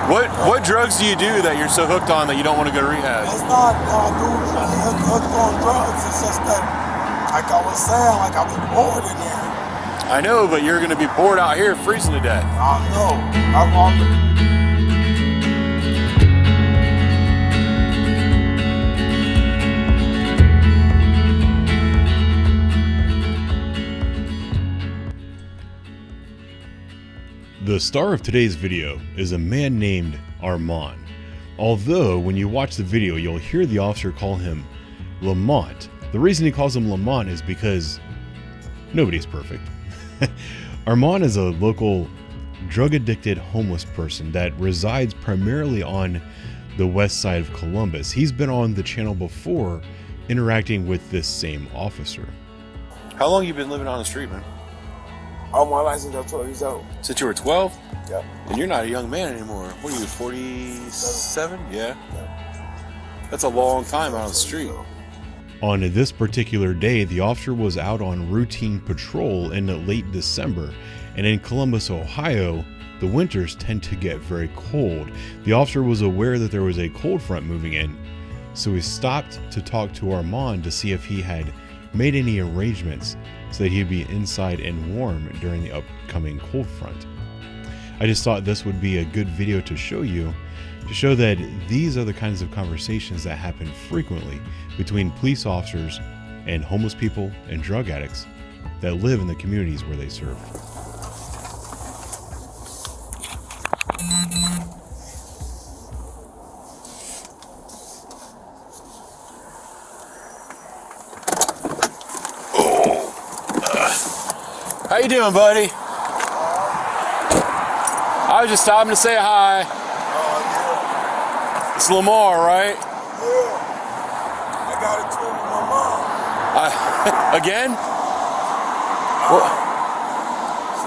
What drugs do you do that you're so hooked on that you don't want to go to rehab? It's not hooked on drugs. It's just that, like I was saying, like I'll be bored in there. I know, but you're going to be bored out here, freezing to death. I know. I'm on the... The star of today's video is a man named Armand. Although when you watch the video, you'll hear the officer call him Lamont. The reason he calls him Lamont is because nobody's perfect. Armand is a local drug-addicted homeless person that resides primarily on the west side of Columbus. He's been on the channel before interacting with this same officer. How long you been living on the street, man? All my license until 12 years old. Since you were 12? Yep. And you're not a young man anymore. What are you, 47? Yeah. Yep. That's a long time out on the street. On this particular day, the officer was out on routine patrol in late December, and in Columbus, Ohio, the winters tend to get very cold. The officer was aware that there was a cold front moving in, so he stopped to talk to Armand to see if he had made any arrangements so that he'd be inside and warm during the upcoming cold front. I just thought this would be a good video to show you, to show that these are the kinds of conversations that happen frequently between police officers and homeless people and drug addicts that live in the communities where they serve. How you doing, buddy? I was just stopping to say hi. Yeah. It's Lamar, right? Yeah. I got it too with my mom. Again? She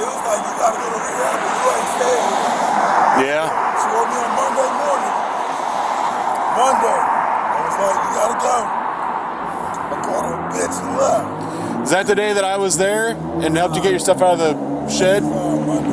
was like, you gotta go to rehab, but you ain't staying. Yeah. She woke me on Monday morning. Monday. I was like, you gotta go. I called her a bitch and left. Is that the day that I was there and helped you get your stuff out of the shed? Monday.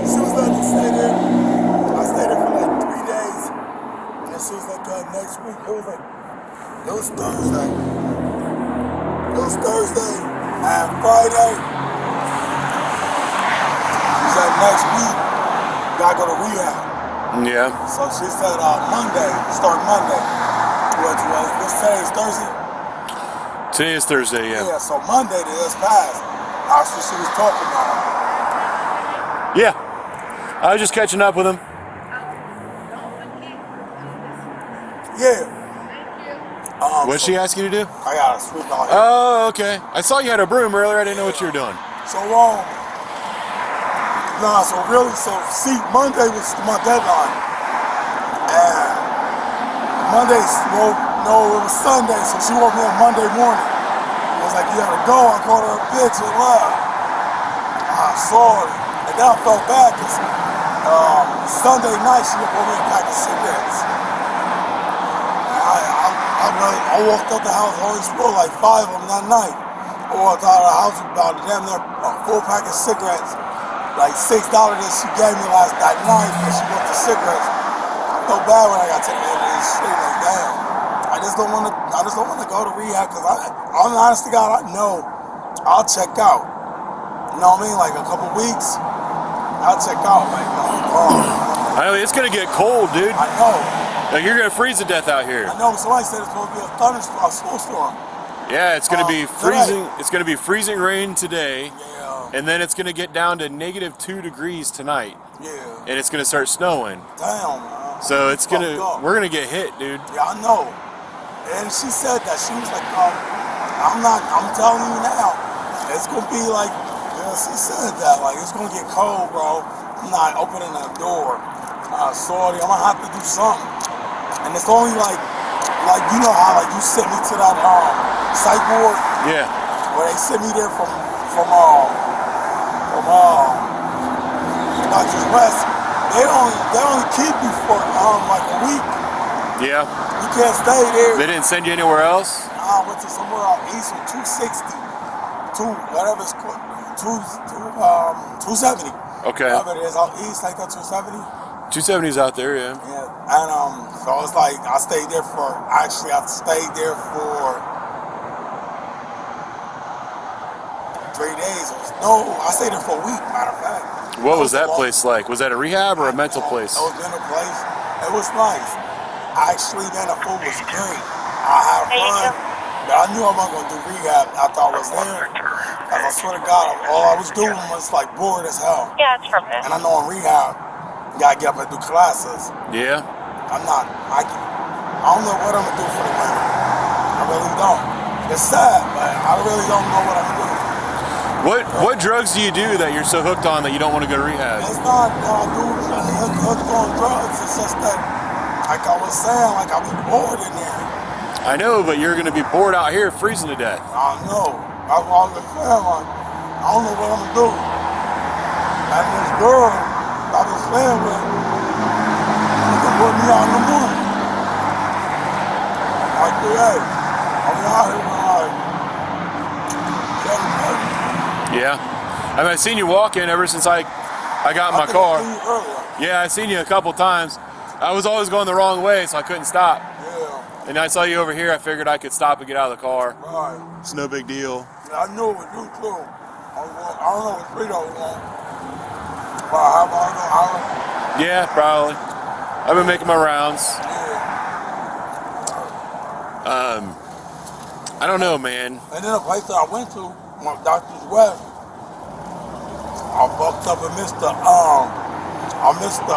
As soon as I stayed there, I stayed there for like 3 days. And as soon as I got next week, it was Thursday. And Friday, she said next week, you gotta go to rehab. Yeah. So she said Monday, start Monday. What's today, is Thursday? Today is Thursday, yeah. Yeah, so Monday they just passed. That's what she was talking about. Yeah. I was just catching up with him. Yeah. What'd she ask you to do? I gotta sweep out here. Oh, okay. I saw you had a broom earlier. I didn't know what you were doing. So see, Monday was my deadline. And no, it was Sunday, so she woke me up Monday morning. I was like, you gotta go. I called her a bitch and left. I saw it. And then I felt bad because Sunday night she bought me a pack of cigarettes. I walked out the house, I only smoked like 5 of them that night. I walked out of the house with about damn near a full pack of cigarettes. Like $6 that she gave me that night when she bought the cigarettes. I felt bad when I got to the end of this shit. Like, damn. I just don't want to go to rehab because I'm honest to God, I know I'll check out. You know what I mean? Like a couple weeks, I'll check out. Like, I know, it's going to get cold, dude. I know. Like, you're going to freeze to death out here. I know. Somebody said it's supposed to be a thunderstorm, a snowstorm. Yeah, it's going to be freezing. Today. It's going to be freezing rain today. Yeah. And then it's going to get down to -2 degrees tonight. Yeah. And it's going to start snowing. Damn, man. So it's going to, we're going to get hit, dude. Yeah, I know. And she said that. She was like, I'm telling you now, it's going to be like, she said that, like, it's going to get cold, bro. I'm not opening that door. Sorry, I'm going to have to do something. And it's only like, you know how, like, you sent me to that, psych ward? Yeah. Where they sent me there from Doctor's Rest. They only keep you for, like a week. Yeah. You can't stay there. They didn't send you anywhere else? I went to somewhere out east on 260. Whatever it's called. 270. Okay. Whatever it is, out east, like that 270. 270's out there, yeah. Yeah, and so it's like I stayed there for. Actually, I stayed there for 3 days. I stayed there for a week. Matter of fact. What was that place like? Was that a rehab or a mental place? It was in a place. It was nice. Actually, man, the food was great. I had fun, but I knew I wasn't gonna do rehab after I was there. Cause I swear to God, all I was doing was like bored as hell. Yeah, it's from this. And I know in rehab, you gotta get up and do classes. Yeah. I don't know what I'm gonna do for the winter. I really don't. It's sad, but I really don't know what I'm gonna do. What drugs do you do that you're so hooked on that you don't want to go to rehab? It's not hooked on drugs. It's just that, like I was saying, like I be bored in there. I know, but you're going to be bored out here freezing to death. I know. That's what I was saying. Like, I don't know what I'm gonna do. And this girl I was staying with, she can put me out in the moon. Like, hey, I'm out here with like 7:30. Yeah. I mean, I've seen you walking ever since I got in my car. I seen you earlier. Yeah, I've seen you a couple times. I was always going the wrong way, so I couldn't stop. Yeah. And I saw you over here. I figured I could stop and get out of the car. Right. It's no big deal. Yeah, I knew it was you too. I don't know what street I was on. But I have all the hours. Yeah, probably. I've been making my rounds. Yeah. I don't know, man. And then a place that I went to, Doctor's West, I fucked up and missed the, I was supposed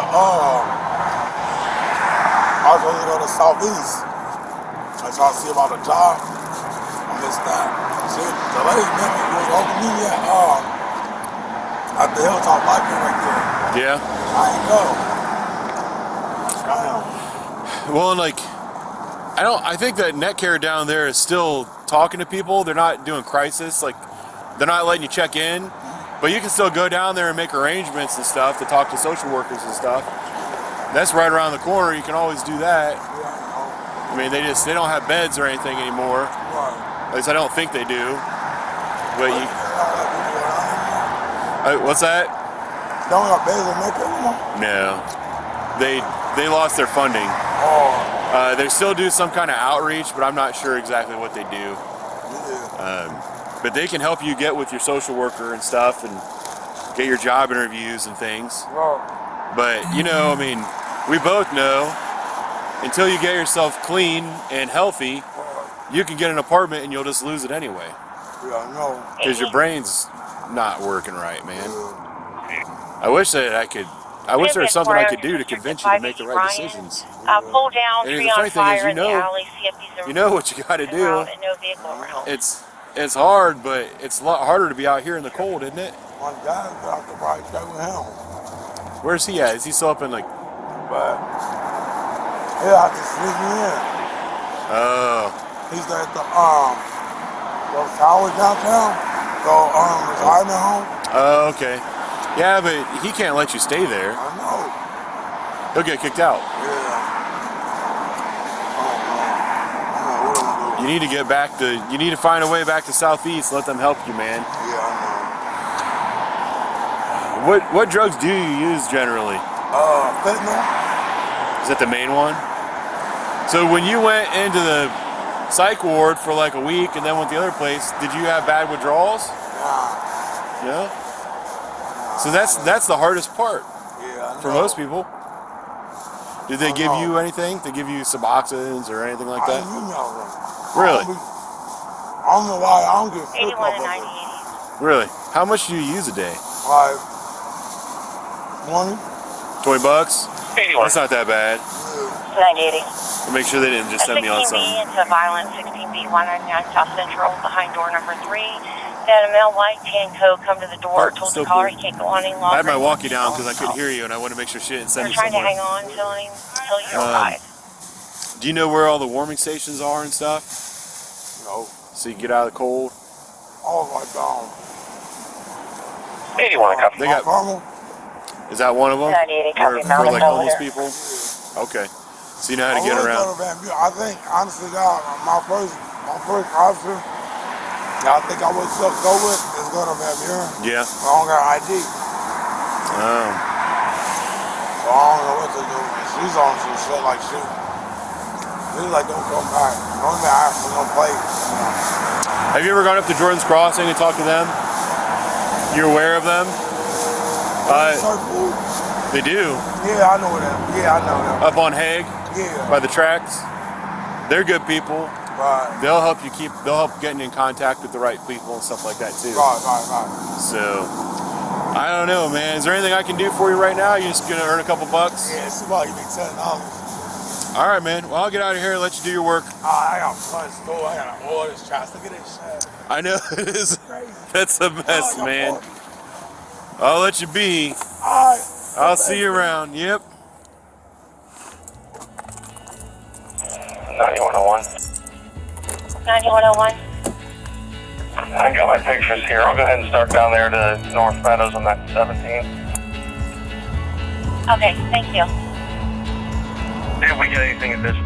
to go to Southeast. I tried to see about a job. I missed that. Shit, the lady met me, was over me at the Hilltop Library right there. Yeah. I ain't go. Damn. Well, and like, I think that net care down there is still talking to people. They're not doing crisis. Like, they're not letting you check in. But you can still go down there and make arrangements and stuff to talk to social workers and stuff. That's right around the corner. You can always do that. I mean, they don't have beds or anything anymore. At least I don't think they do. But you, what's that? Don't have beds in Mecca anymore? No, they lost their funding. Oh. They still do some kind of outreach, but I'm not sure exactly what they do. Yeah. But they can help you get with your social worker and stuff and get your job interviews and things. Right. But, you know, I mean, we both know until you get yourself clean and healthy, you can get an apartment and you'll just lose it anyway. Yeah, I know. Because your brain's not working right, man. Yeah. I wish that I wish there was something I could do to convince you to make the right decisions. Pull down, And tree the funny on thing is, fire in the alley, see if these are you know what you got to do. around and no vehicle around. It's hard, but it's a lot harder to be out here in the cold, isn't it? My dad, I could probably stay with him. Where's he at? Is he still up in like? But yeah, I can sneak me in. Oh. He's at the those towers downtown. Retirement home. Oh, okay. Yeah, but he can't let you stay there. I know. He'll get kicked out. Yeah. You need to get back to. You need to find a way back to Southeast. Let them help you, man. Yeah, I What drugs do you use generally? know. Fentanyl. Is that the main one? So when you went into the psych ward for like a week and then went to the other place, did you have bad withdrawals? Nah. Yeah. So that's the hardest part Yeah, I know. for most people. Did they give you anything? They give you Suboxones or anything like that? Really? I don't know why I don't get sick 81 of and it. 98. Really? How much do you use a day? Like 20? $20? That's not that bad. 980. I'll make sure they didn't just send me on 16B something. into Violent, 16B 199 South Central, behind door number 3. Then a male white tan coat come to the door, told still the caller cool. he can't go on any longer. I had my walkie down because I couldn't hear you and I wanted to make sure she didn't send They're me trying to somewhere. hang on until you arrive. Do you know where all the warming stations are and stuff? No. So you can get out of the cold? Oh my God. 81 copy. They got, is that one of them? 98 copy. For Mountain like over homeless there. people? Okay. So you know how to get around. I think, honestly, God, my first officer, I think I would still go with is going to Van Buren. Yeah. I don't got ID. Oh. So I don't know what to do. And she's on some shit like shit. She's like, don't come back. Don't even ask for no place. Have you ever gone up to Jordan's Crossing and talked to them? You're aware of them? Surf food? They do. Yeah, I know them. Yeah, I know them. Up on Hague, Yeah. by the tracks. They're good people. Right. They'll help getting in contact with the right people and stuff like that too. Right. So, I don't know, man. Is there anything I can do for you right now? You just gonna earn a couple bucks? Yeah, it's about you make $10. All right, man. Well, I'll get out of here and let you do your work. I got fun store. I got all this trash. Look at this shit. I know it is. Crazy. That's a mess, man. I'll let you be. Alright. I'll see you around. Yep. 9101. 9101. I got my pictures here. I'll go ahead and start down there to North Meadows on that 17. Okay, thank you. If we get anything additional.